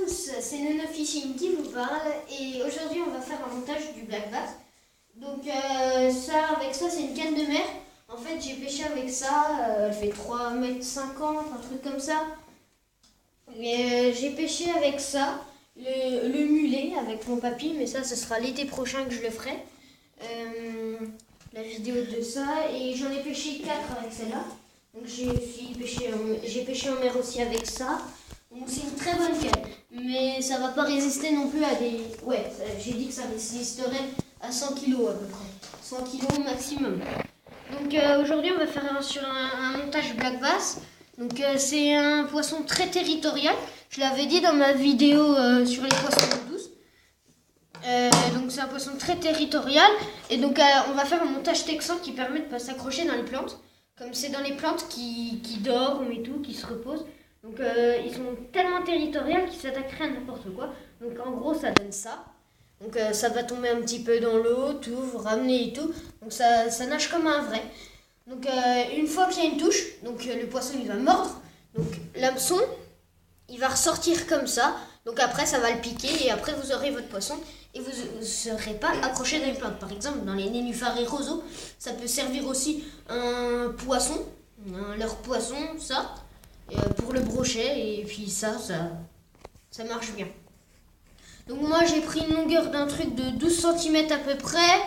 tous, c'est Nono Fishing qui vous parle et aujourd'hui on va faire un montage du black bass. Donc avec ça c'est une canne de mer. En fait j'ai pêché avec ça, elle fait 3,50 m, un truc comme ça. Et j'ai pêché avec ça, le mulet avec mon papy, mais ça ce sera l'été prochain que je le ferai. La vidéo de ça, et j'en ai pêché 4 avec celle-là. Donc j'ai pêché en mer aussi avec ça. Donc c'est une très bonne canne, mais ça va pas résister non plus à des... Ouais, j'ai dit que ça résisterait à 100 kg à peu près. 100 kg maximum. Donc aujourd'hui on va faire sur un montage black bass. Donc c'est un poisson très territorial. Je l'avais dit dans ma vidéo sur les poissons d'eau douce. Donc c'est un poisson très territorial. Et donc on va faire un montage texan qui permet de ne pas s'accrocher dans les plantes. Comme c'est dans les plantes qui dorment et tout, qui se reposent. Donc ils sont tellement territoriales qu'ils s'attaqueraient à n'importe quoi. Donc en gros ça donne ça. Donc ça va tomber un petit peu dans l'eau, tout, vous ramenez et tout. Donc ça nage comme un vrai. Donc une fois qu'il y a une touche, donc le poisson il va mordre. Donc l'hameçon il va ressortir comme ça. Donc après ça va le piquer et après vous aurez votre poisson. Et vous ne serez pas accroché dans les plantes. Par exemple dans les nénuphars et roseaux, ça peut servir aussi un poisson, leur poisson, ça. Pour le brochet et puis ça marche bien. Donc moi j'ai pris une longueur d'un truc de 12 cm à peu près.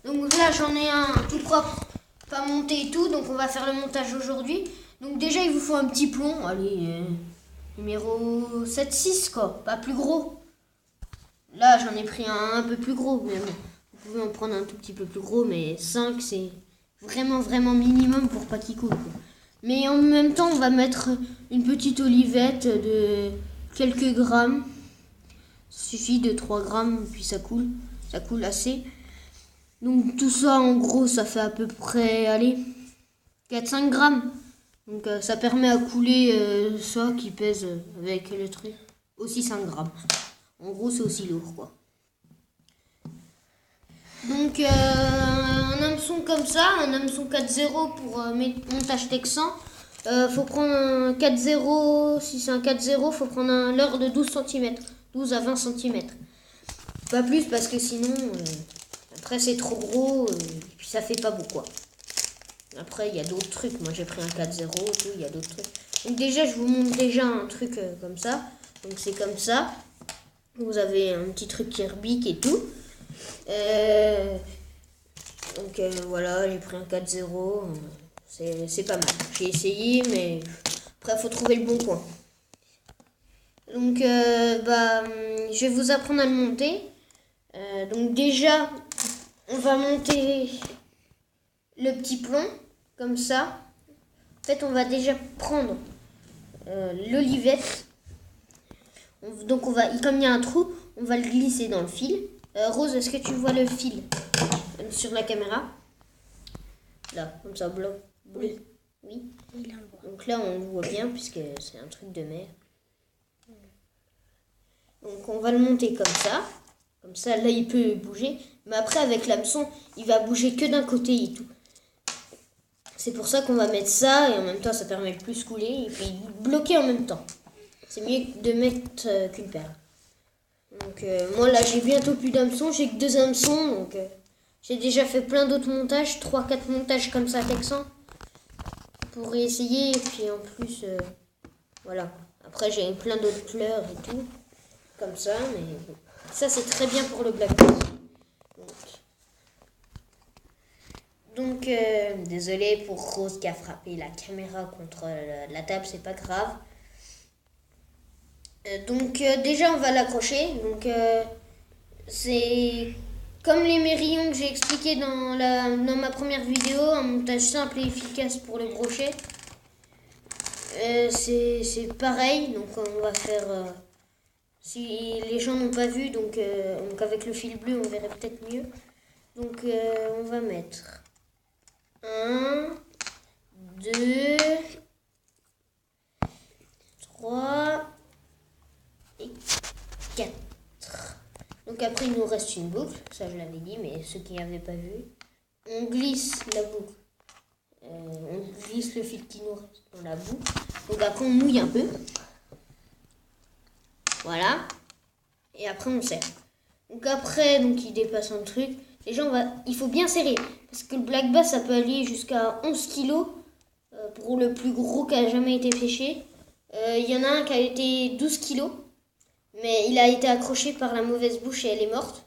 Donc là j'en ai un tout propre, pas monté et tout. Donc on va faire le montage aujourd'hui. Donc déjà il vous faut un petit plomb, allez, numéro 7-6 quoi, pas plus gros. Là j'en ai pris un peu plus gros, mais bon, vous pouvez en prendre un tout petit peu plus gros, mais 5 c'est vraiment minimum pour pas qu'il coule quoi. Mais en même temps, on va mettre une petite olivette de quelques grammes. Il suffit de 3 grammes, puis ça coule assez. Donc tout ça, en gros, ça fait à peu près, allez, 4-5 grammes. Donc ça permet à couler ça qui pèse avec le truc, aussi 5 grammes. En gros, c'est aussi lourd, quoi. Donc un hameçon comme ça, un hameçon 4-0 pour montage texan. Faut prendre un 4-0, si c'est un 4-0, faut prendre un leurre de 12 cm, 12 à 20 cm. Pas plus parce que sinon, après c'est trop gros et puis ça fait pas beau quoi. Après il y a d'autres trucs, moi j'ai pris un 4-0, tout, il y a d'autres trucs. Donc déjà je vous montre déjà un truc comme ça. Donc c'est comme ça, vous avez un petit truc qui rebique et tout. Donc voilà, j'ai pris un 4-0, c'est pas mal. J'ai essayé, mais après il faut trouver le bon coin. Donc je vais vous apprendre à le monter. Donc déjà, on va monter le petit plomb, comme ça. En fait, on va déjà prendre l'olivette. Donc comme il y a un trou, on va le glisser dans le fil. Rose, est-ce que tu vois le fil sur la caméra? Là, comme ça, blanc. Bleu. Oui. Donc là, on le voit bien puisque c'est un truc de mer. Donc on va le monter comme ça. Comme ça, là, il peut bouger. Mais après, avec l'hameçon, il va bouger que d'un côté et tout. C'est pour ça qu'on va mettre ça. Et en même temps, ça permet de plus couler. Et puis bloquer en même temps. C'est mieux de mettre qu'une paire. Donc moi là j'ai bientôt plus d'hameçons, j'ai que 2 hameçons, donc j'ai déjà fait plein d'autres montages, 3-4 montages comme ça texan pour essayer et puis en plus voilà. Après j'ai plein d'autres fleurs et tout, comme ça, mais bon. Ça c'est très bien pour le black bass. Donc désolé pour Rose qui a frappé la caméra contre la table, c'est pas grave. Donc déjà on va l'accrocher. Donc c'est comme les mérillons que j'ai expliqué dans ma première vidéo, un montage simple et efficace pour le brochet. C'est pareil, donc on va faire si les gens n'ont pas vu, donc avec le fil bleu on verrait peut-être mieux. Donc on va mettre 1, 2, 3 et 4. Donc après il nous reste une boucle, ça je l'avais dit, mais ceux qui n'avaient pas vu, on glisse la boucle, on glisse le fil qui nous reste dans la boucle. Donc après on mouille un peu. Voilà. Et après, on serre. Donc après, il dépasse un truc. Déjà, il faut bien serrer. Parce que le black bass, ça peut aller jusqu'à 11 kilos. Pour le plus gros qui a jamais été pêché. Il y en a un qui a été 12 kilos. Mais il a été accroché par la mauvaise bouche et elle est morte.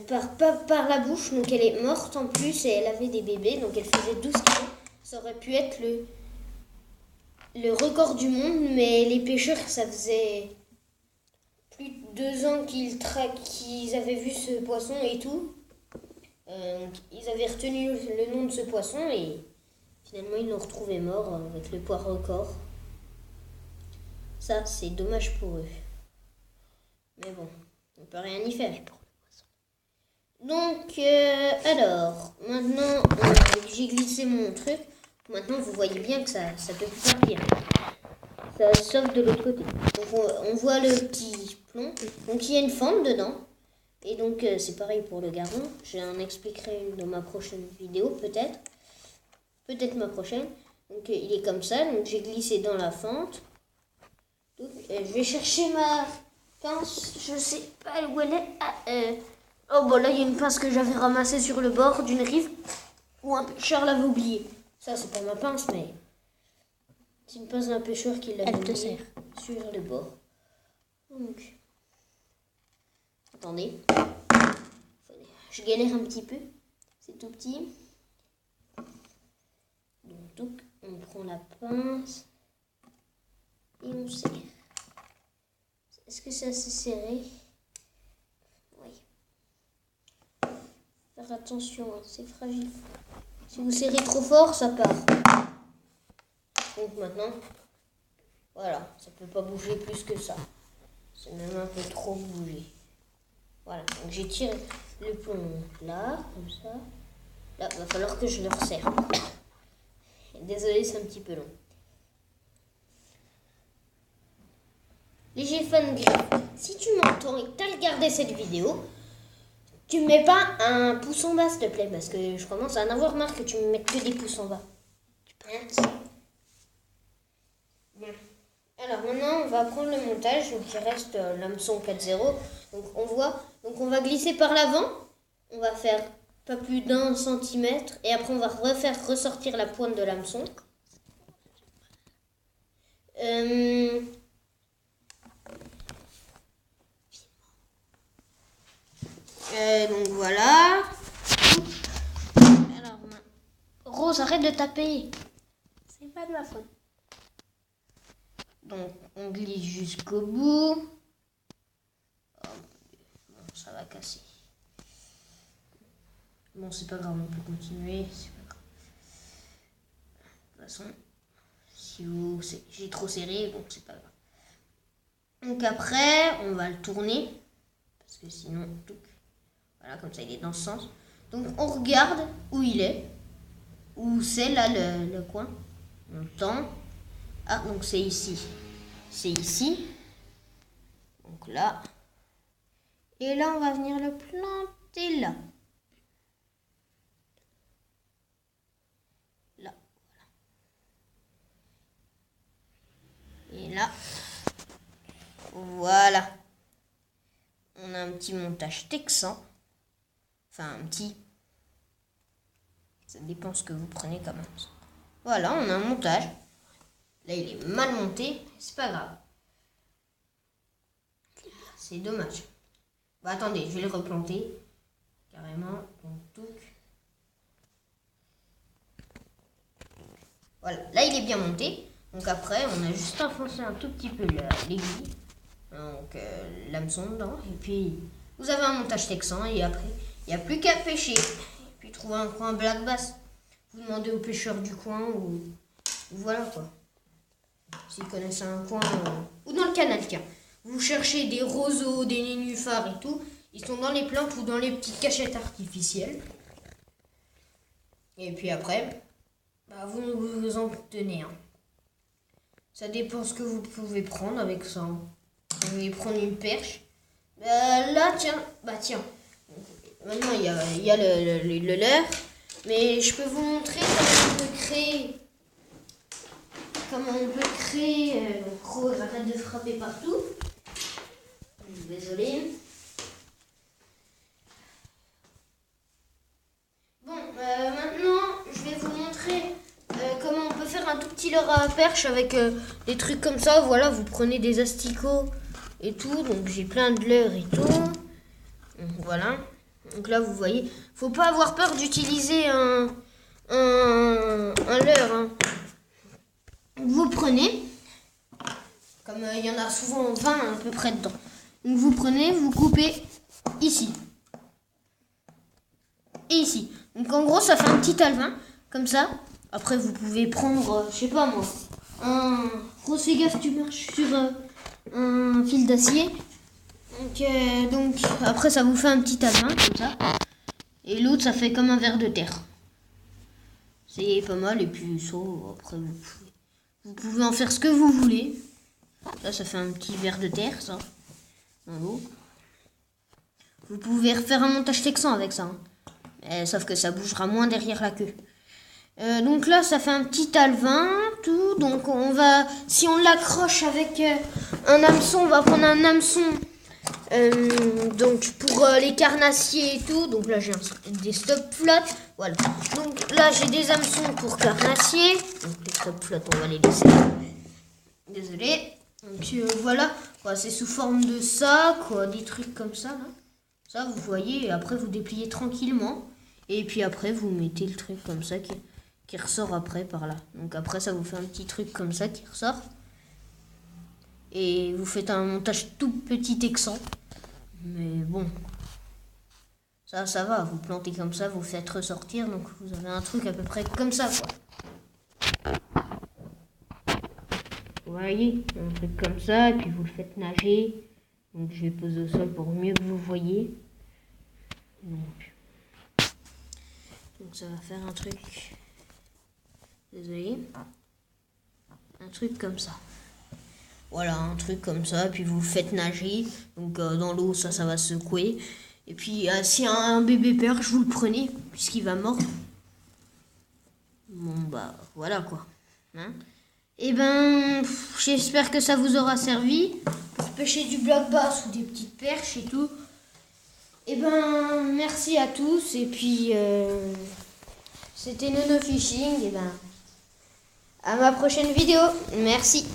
Par la bouche, donc elle est morte en plus et elle avait des bébés, donc elle faisait 12 kilos. Ça aurait pu être le record du monde, mais les pêcheurs, ça faisait plus de 2 ans qu'ils avaient vu ce poisson et tout. Ils avaient retenu le nom de ce poisson et finalement ils l'ont retrouvé mort avec le poids record. Ça, c'est dommage pour eux. Mais bon, on peut rien y faire. Donc, alors, maintenant, j'ai glissé mon truc. Maintenant, vous voyez bien que ça peut plus partir. Ça sauf de l'autre côté. Donc, on voit le petit plomb. Donc, il y a une fente dedans. Et donc, c'est pareil pour le garrot. J'en expliquerai une dans ma prochaine vidéo, peut-être. Peut-être ma prochaine. Donc, il est comme ça. Donc, j'ai glissé dans la fente. Donc, je vais chercher ma pince. Je sais pas où elle est. Oh bon, là il y a une pince que j'avais ramassée sur le bord d'une rive où un pêcheur l'avait oublié. Ça c'est pas ma pince, mais c'est une pince d'un pêcheur qui l'avait oublié sur le bord. Donc, attendez, je galère un petit peu, c'est tout petit. Donc on prend la pince et on serre. Est-ce que c'est assez serré? Faire attention, c'est fragile. Si vous serrez trop fort, ça part. Donc maintenant, voilà, ça peut pas bouger plus que ça. C'est même un peu trop bougé. Voilà, donc j'ai tiré le plomb là, comme ça. Là, il va falloir que je le resserre. Désolé, c'est un petit peu long. Léger fan griffe, si tu m'entends et que tu as regardé cette vidéo, tu me mets pas un pouce en bas, s'il te plaît, parce que je commence à en avoir marre que tu me mettes que des pouces en bas. Merci. Bien. Alors maintenant, on va prendre le montage. Donc il reste l'hameçon 4-0. Donc on voit. Donc on va glisser par l'avant. On va faire pas plus d'1 centimètre. Et après on va refaire ressortir la pointe de l'hameçon. Donc voilà. Alors, Rose, arrête de taper. C'est pas de ma faute. Donc, on glisse jusqu'au bout. Oh, bon, ça va casser. Bon, c'est pas grave, on peut continuer. C'est pas grave. De toute façon, si j'ai trop serré, bon, c'est pas grave. Donc après, on va le tourner. Parce que sinon, tout. Voilà, comme ça, il est dans ce sens. Donc, on regarde où il est. Où c'est, là, le coin. On tend. Ah, donc c'est ici. C'est ici. Donc là. Et là, on va venir le planter là. Là, voilà. Et là. Voilà. On a un petit montage texan. Enfin, un petit. Ça dépend ce que vous prenez quand même. Voilà, on a un montage. Là, il est mal monté. C'est pas grave. C'est dommage. Bah, attendez, je vais le replanter. Carrément. Donc, tout. Voilà, là, il est bien monté. Donc, après, on a juste enfoncé un tout petit peu l'aiguille. Donc, l'hameçon dedans. Et puis, vous avez un montage texan. Et après, il n'y a plus qu'à pêcher. Et puis, trouver un coin black bass. Vous demandez aux pêcheurs du coin ou voilà quoi. S'ils connaissent un coin ou dans le canal, tiens. Vous cherchez des roseaux, des nénuphars et tout. Ils sont dans les plantes ou dans les petites cachettes artificielles. Et puis après, bah, vous en tenez. Hein. Ça dépend ce que vous pouvez prendre avec ça. Vous pouvez prendre une perche. Là, tiens. Bah tiens. Maintenant, il y a le leurre. Mais je peux vous montrer comment on peut créer comment on peut créer. Rose, arrête de frapper partout. Désolé. Bon, maintenant, je vais vous montrer comment on peut faire un tout petit leurre à perche avec des trucs comme ça. Voilà, vous prenez des asticots et tout. Donc, j'ai plein de leurres et tout. Donc, voilà. Donc là, vous voyez, faut pas avoir peur d'utiliser un leurre. Hein. Vous prenez, comme il y en a souvent 20 à peu près dedans. Donc vous prenez, vous coupez ici. Et ici. Donc en gros, ça fait un petit alvin, comme ça. Après, vous pouvez prendre, je sais pas moi, un... Rose, fais gaffe, tu marches sur un fil d'acier. Donc après, ça vous fait un petit alvin, comme ça. Et l'autre, ça fait comme un ver de terre. C'est pas mal. Et puis ça, après, vous pouvez en faire ce que vous voulez. Ça fait un petit ver de terre, ça. En haut. Vous pouvez refaire un montage texan avec ça. Hein. Sauf que ça bougera moins derrière la queue. Donc là, ça fait un petit alvin, tout. Donc on va, si on l'accroche avec un hameçon, on va prendre un hameçon. Donc pour les carnassiers et tout. Donc là, j'ai des stop flottes. Voilà. Donc là, j'ai des hameçons pour carnassiers. Donc les stop flottes, on va les laisser. Désolé. Donc voilà. C'est sous forme de ça, quoi, des trucs comme ça, là. Ça, vous voyez, et après, vous dépliez tranquillement. Et puis après, vous mettez le truc comme ça qui ressort après, par là. Donc après, ça vous fait un petit truc comme ça qui ressort. Et vous faites un montage tout petit texan. Mais bon, ça va. Vous plantez comme ça, vous faites ressortir. Donc vous avez un truc à peu près comme ça, quoi. Vous voyez, un truc comme ça, et puis vous le faites nager. Donc je vais poser au sol pour mieux que vous voyez. Donc ça va faire un truc. Désolé. Un truc comme ça. Voilà, un truc comme ça, puis vous le faites nager. Donc dans l'eau, ça va secouer. Et puis si un bébé perche, vous le prenez, puisqu'il va mordre. Bon bah voilà quoi. Hein. Et j'espère que ça vous aura servi pour pêcher du black bass ou des petites perches et tout. Merci à tous. Et puis, c'était Nono Fishing. À ma prochaine vidéo. Merci.